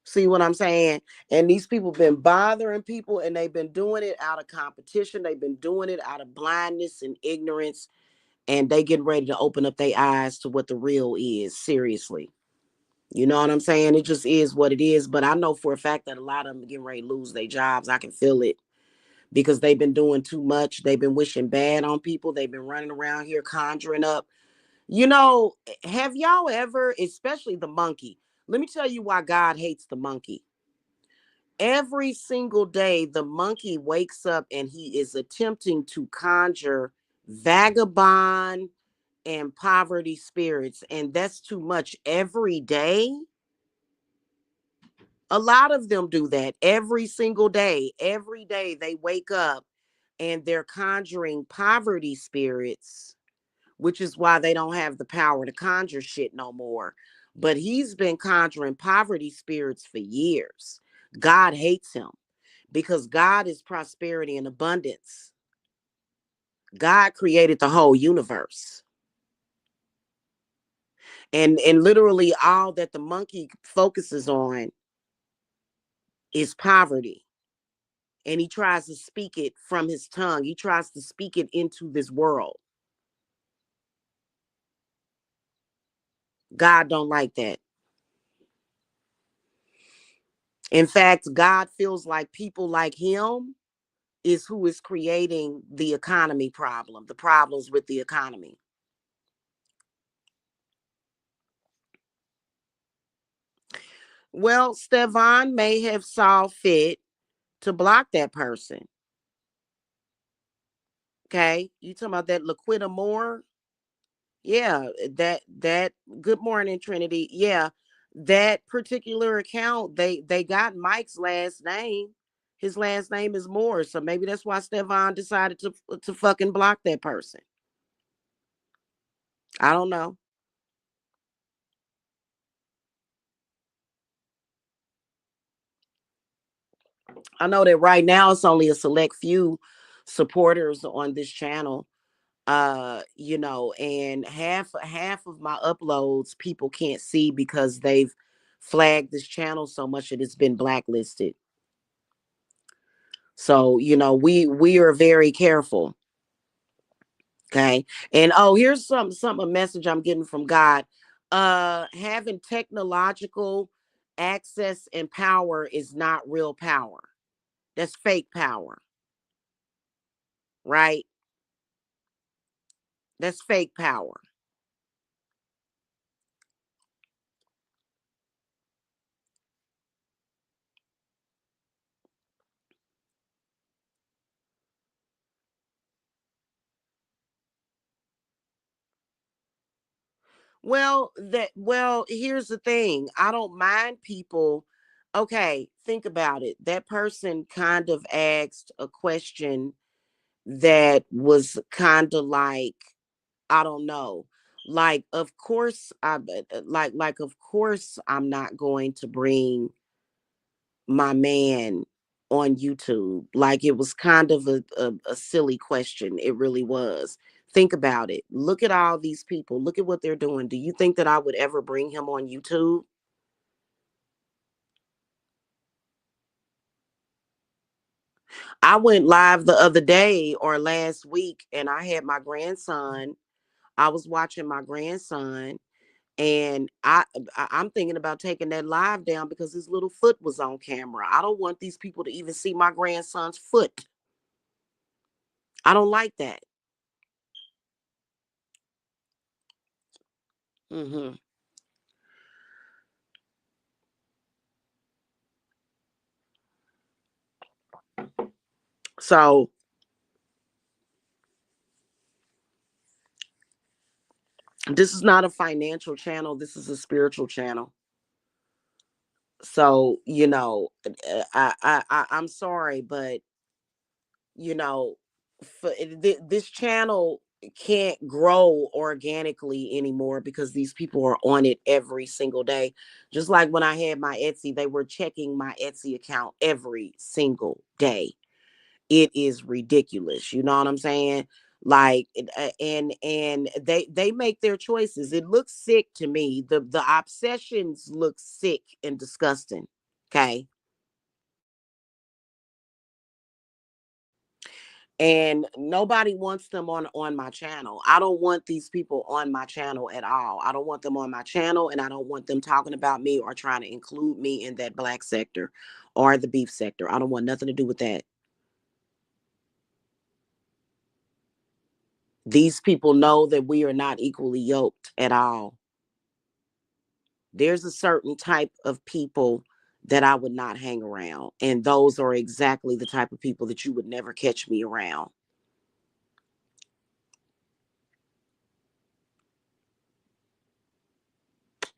See what I'm saying? And these people been bothering people, and they've been doing it out of competition. They've been doing it out of blindness and ignorance. And they getting ready to open up their eyes to what the real is. Seriously. You know what I'm saying? It just is what it is. But I know for a fact that a lot of them are getting ready to lose their jobs. I can feel it because they've been doing too much. They've been wishing bad on people. They've been running around here conjuring up. Have y'all ever, especially the monkey? Let me tell you why God hates the monkey. Every single day, the monkey wakes up and he is attempting to conjure vagabond and poverty spirits. And that's too much every day. A lot of them do that every single day. Every day they wake up and they're conjuring poverty spirits, which is why they don't have the power to conjure shit no more. But he's been conjuring poverty spirits for years. God hates him because God is prosperity and abundance. God created the whole universe. And literally all that the monkey focuses on is poverty. And he tries to speak it from his tongue. He tries to speak it into this world. God don't like that. In fact, God feels like people like him is who is creating the economy problem, the problems with the economy. Well, Stevan may have saw fit to block that person. Okay. You talking about that Laquita Moore? Yeah, that good morning, Trinity. Yeah, that particular account, they got Mike's last name. His last name is Moore, so maybe that's why Stevan decided to fucking block that person. I don't know. I know that right now it's only a select few supporters on this channel. And half of my uploads people can't see because they've flagged this channel so much that it's been blacklisted. So, we are very careful. Okay. And here's some a message I'm getting from God. Having technological access and power is not real power. That's fake power, right? That's fake power. Here's the thing. I don't mind people. Okay, think about it. That person kind of asked a question that was kind of like, I don't know. Like, of course, of course, I'm not going to bring my man on YouTube. Like, it was kind of a silly question. It really was. Think about it. Look at all these people. Look at what they're doing. Do you think that I would ever bring him on YouTube? I went live the other day or last week and I had my grandson. I was watching my grandson and I'm thinking about taking that live down because his little foot was on camera. I don't want these people to even see my grandson's foot. I don't like that. Hmm. So this is not a financial channel. This is a spiritual channel. So I'm sorry, but you know, this channel can't grow organically anymore because these people are on it every single day. Just like when I had my Etsy, they were checking my Etsy account every single day. It is ridiculous. You know what I'm saying? Like, and they make their choices. It looks sick to me. The obsessions look sick and disgusting. Okay. And nobody wants them on my channel. I don't want these people on my channel at all. I don't want them on my channel, and I don't want them talking about me or trying to include me in that black sector or the beef sector. I don't want nothing to do with that. These people know that we are not equally yoked at all. There's a certain type of people that I would not hang around, and those are exactly the type of people that you would never catch me around.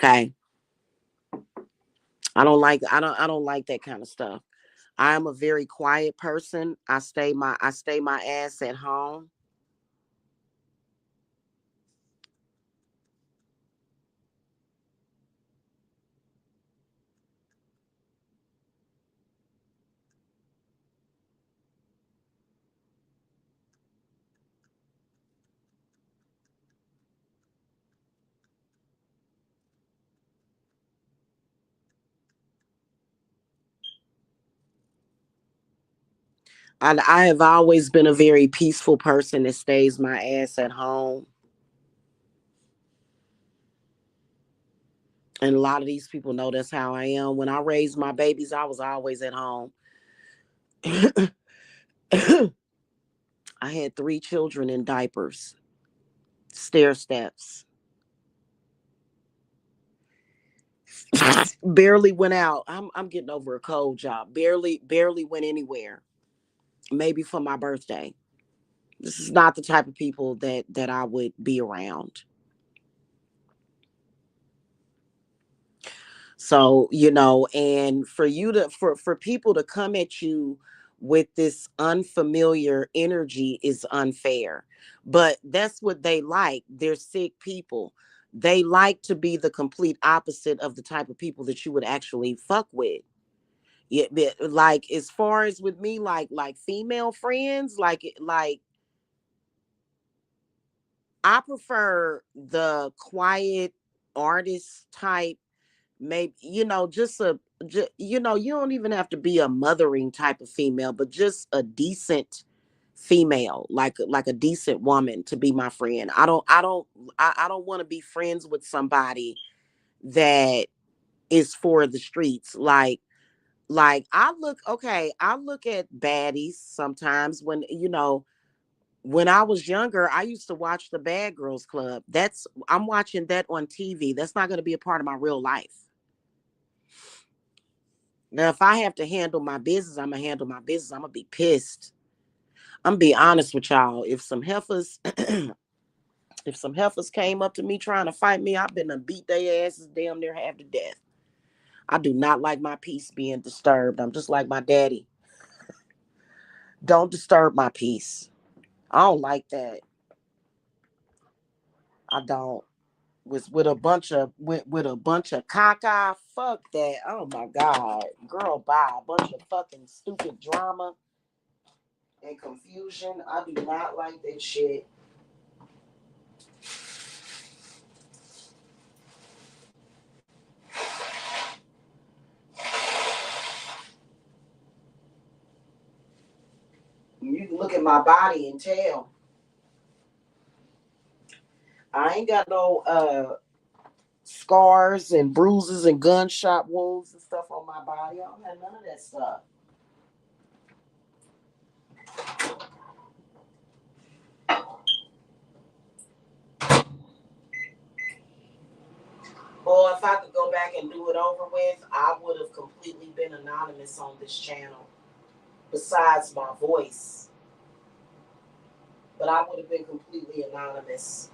Okay. I don't like that kind of stuff. I am a very quiet person. I stay my ass at home. I have always been a very peaceful person that stays my ass at home. And a lot of these people know that's how I am. When I raised my babies, I was always at home. I had 3 children in diapers, stair steps. Barely went out. I'm getting over a cold, job. Barely went anywhere. Maybe for my birthday. This is not the type of people that I would be around. So, and for people to come at you with this unfamiliar energy is unfair. But that's what they like. They're sick people. They like to be the complete opposite of the type of people that you would actually fuck with. Yeah, like as far as with me, like female friends, like I prefer the quiet artist type. Maybe just you don't even have to be a mothering type of female, but just a decent female, like a decent woman to be my friend. I don't want to be friends with somebody that is for the streets. Like I look at baddies sometimes when I was younger. I used to watch the Bad Girls Club. I'm watching that on TV. That's not going to be a part of my real life. Now, if I have to handle my business, I'm gonna handle my business. I'm gonna be pissed. I'm gonna be honest with y'all. If some heifers, if some heifers came up to me trying to fight me, I've been to beat their asses damn near half to death. I do not like my peace being disturbed. I'm just like my daddy. Don't disturb my peace. I don't like that. I don't. With a bunch of with a bunch of caca. Fuck that. Oh my god, girl, bye. A bunch of fucking stupid drama and confusion. I do not like that shit. You can look at my body and tell I ain't got no scars and bruises and gunshot wounds and stuff on my body. I don't have none of that stuff. Or if I could go back and do it over with, I would have completely been anonymous on this channel. Besides my voice, but I would have been completely anonymous.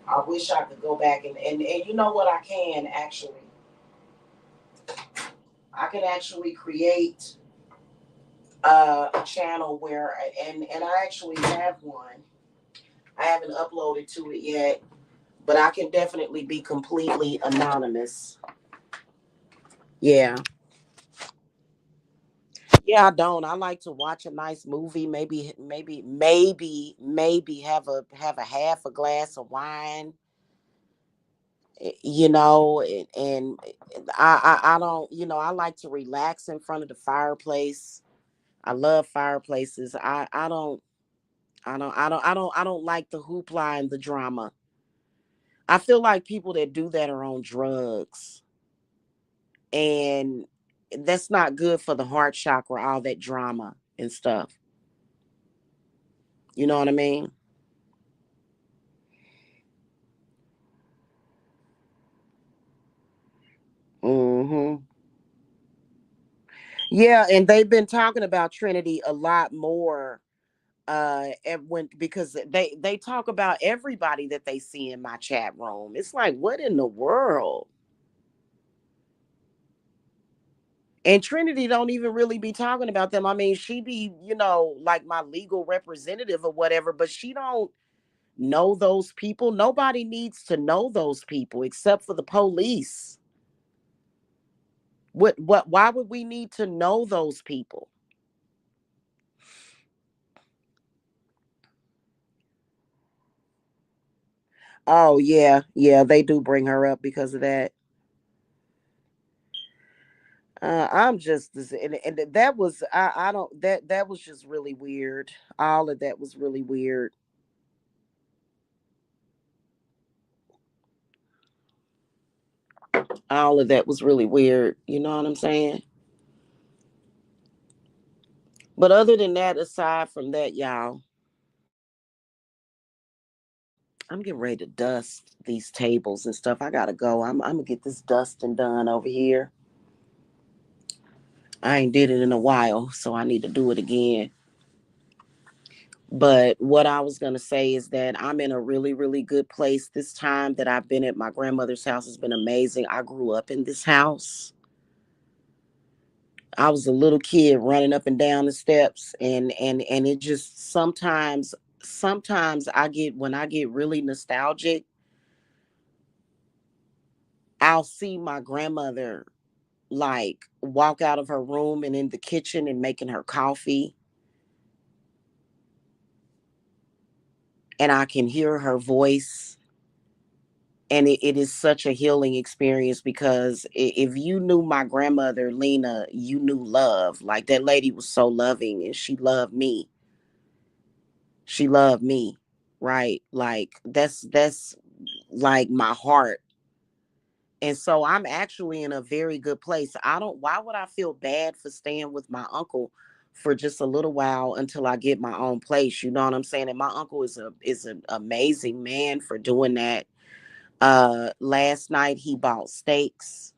I wish I could go back and you know what, I can actually. I can actually create a channel where and I actually have one. I haven't uploaded to it yet, but I can definitely be completely anonymous. Yeah. Yeah, I don't. I like to watch a nice movie, maybe have a half a glass of wine, and I don't, I like to relax in front of the fireplace. I love fireplaces. I don't like the hoopla and the drama. I feel like people that do that are on drugs. And that's not good for the heart chakra, all that drama and stuff. You know what I mean? Hmm. Yeah, and they've been talking about Trinity a lot more when because they talk about everybody that they see in my chat room. It's like, what in the world? And Trinity don't even really be talking about them. I mean, she be, like my legal representative or whatever, but she don't know those people. Nobody needs to know those people except for the police. Why would we need to know those people? Oh yeah, yeah, they do bring her up because of that. I'm just and that was I don't that was just really weird. All of that was really weird. All of that was really weird. You know what I'm saying? But other than that, aside from that, y'all, I'm getting ready to dust these tables and stuff. I gotta go. I'm gonna get this dusting done over here. I ain't did it in a while, so I need to do it again. But what I was gonna say is that I'm in a really, really good place. This time that I've been at my grandmother's house has been amazing. I grew up in this house. I was a little kid running up and down the steps, and it just sometimes I get when I get really nostalgic, I'll see my grandmother like walk out of her room and in the kitchen and making her coffee, and I can hear her voice. And it is such a healing experience because if you knew my grandmother Lena, you knew love. Like, that lady was so loving, and she loved me. She loved me, right? Like, that's like my heart. And so I'm actually in a very good place. I don't, why would I feel bad for staying with my uncle for just a little while until I get my own place? You know what I'm saying? And my uncle is an amazing man for doing that. Last night he bought steaks.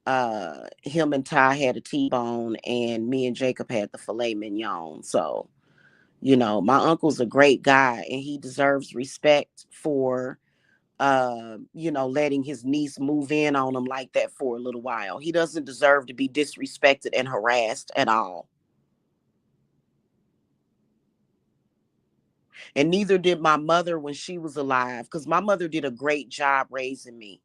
Him and Ty had a T-bone, and me and Jacob had the filet mignon. So, my uncle's a great guy, and he deserves respect for letting his niece move in on him like that for a little while. He doesn't deserve to be disrespected and harassed at all. And neither did my mother when she was alive, because my mother did a great job raising me.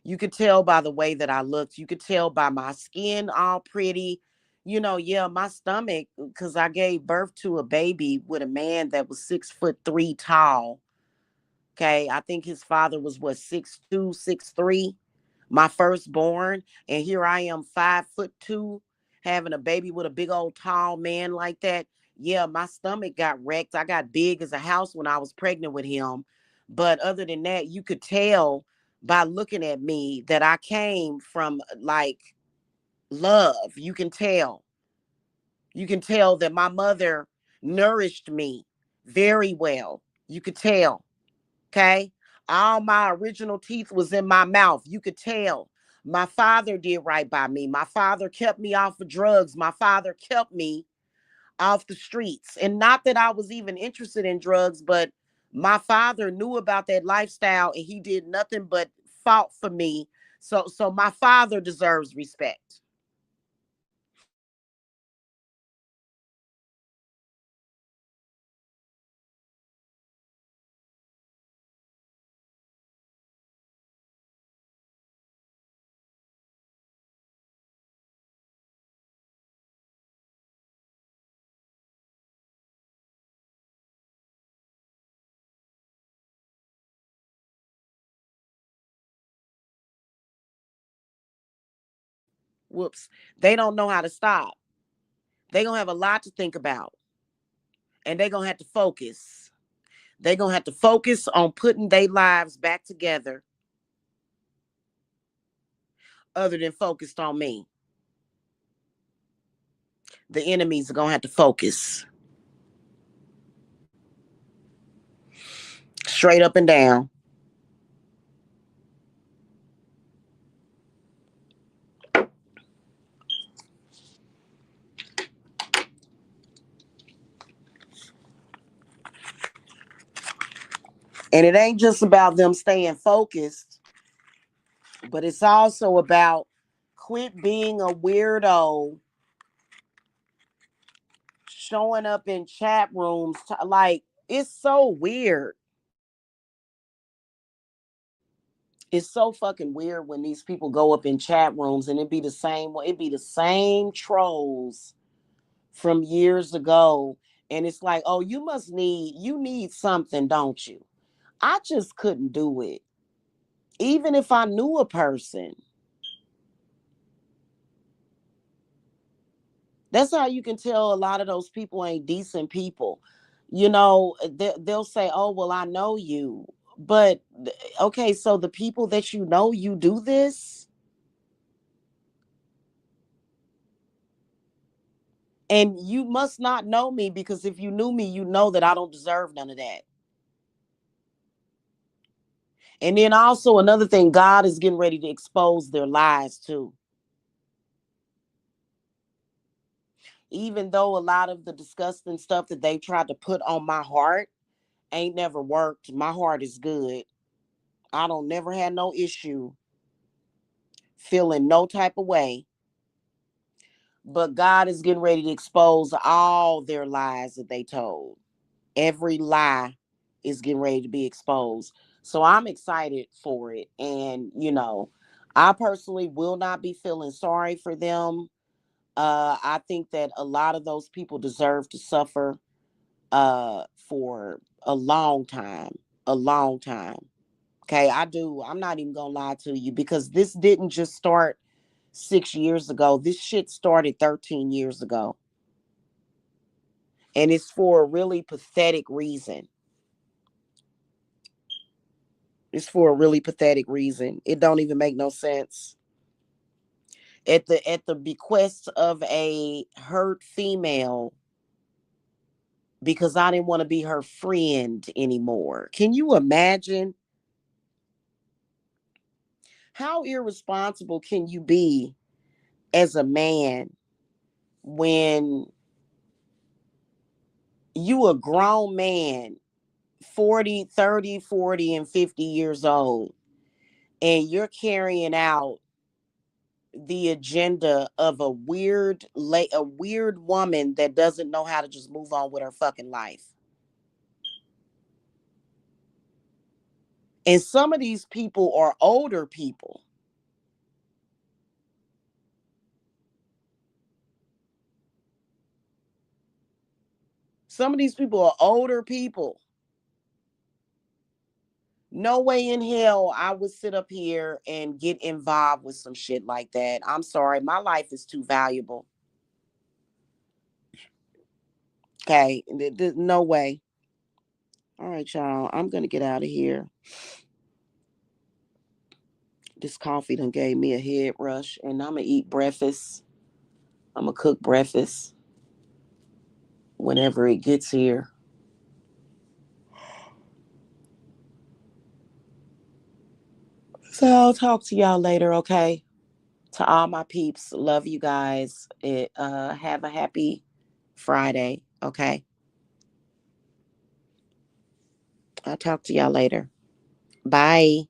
You could tell by the way that I looked. You could tell by my skin all pretty. Yeah, my stomach, because I gave birth to a baby with a man that was 6'3" tall. Okay. I think his father was what, 6'2", 6'3", my firstborn. And here I am, 5'2", having a baby with a big old tall man like that. Yeah, my stomach got wrecked. I got big as a house when I was pregnant with him. But other than that, you could tell by looking at me that I came from like love. You can tell. You can tell that my mother nourished me very well. You could tell. Okay. All my original teeth was in my mouth. You could tell. My father did right by me. My father kept me off of drugs. My father kept me off the streets. And not that I was even interested in drugs, but my father knew about that lifestyle, and he did nothing but fought for me. So my father deserves respect. Whoops. They don't know how to stop. They gonna have a lot to think about, and they gonna have to focus. They gonna have to focus on putting their lives back together other than focused on me. The enemies are gonna have to focus straight up and down. And it ain't just about them staying focused, but it's also about quit being a weirdo showing up in chat rooms. Like, it's so weird. It's so fucking weird when these people go up in chat rooms and it be the same trolls from years ago. And it's like, oh, you need something, don't you? I just couldn't do it. Even if I knew a person. That's how you can tell a lot of those people ain't decent people. They'll say, oh, well, I know you. But okay, so the people that you know, you do this, and you must not know me, because if you knew me, you know that I don't deserve none of that. And then also another thing, God is getting ready to expose their lies too. Even though a lot of the disgusting stuff that they tried to put on my heart ain't never worked. My heart is good. I don't never had no issue feeling no type of way. But God is getting ready to expose all their lies that they told. Every lie is getting ready to be exposed. So I'm excited for it. And, I personally will not be feeling sorry for them. I think that a lot of those people deserve to suffer for a long time. A long time. Okay, I do. I'm not even gonna lie to you because this didn't just start 6 years ago. This shit started 13 years ago. And it's for a really pathetic reason. It's for a really pathetic reason. It don't even make no sense. At the bequest of a hurt female because I didn't want to be her friend anymore. Can you imagine how irresponsible can you be as a man when you a grown man 40, 30, 40, and 50 years old and you're carrying out the agenda of a weird woman that doesn't know how to just move on with her fucking life. And some of these people are older people. Some of these people are older people. No way in hell I would sit up here and get involved with some shit like that. I'm sorry, my life is too valuable. Okay, no way. All right, y'all. I'm gonna get out of here. This coffee done gave me a head rush, and I'm gonna eat breakfast. I'm gonna cook breakfast whenever it gets here. So I'll talk to y'all later, okay? To all my peeps, love you guys. Have a happy Friday, okay? I'll talk to y'all later. Bye.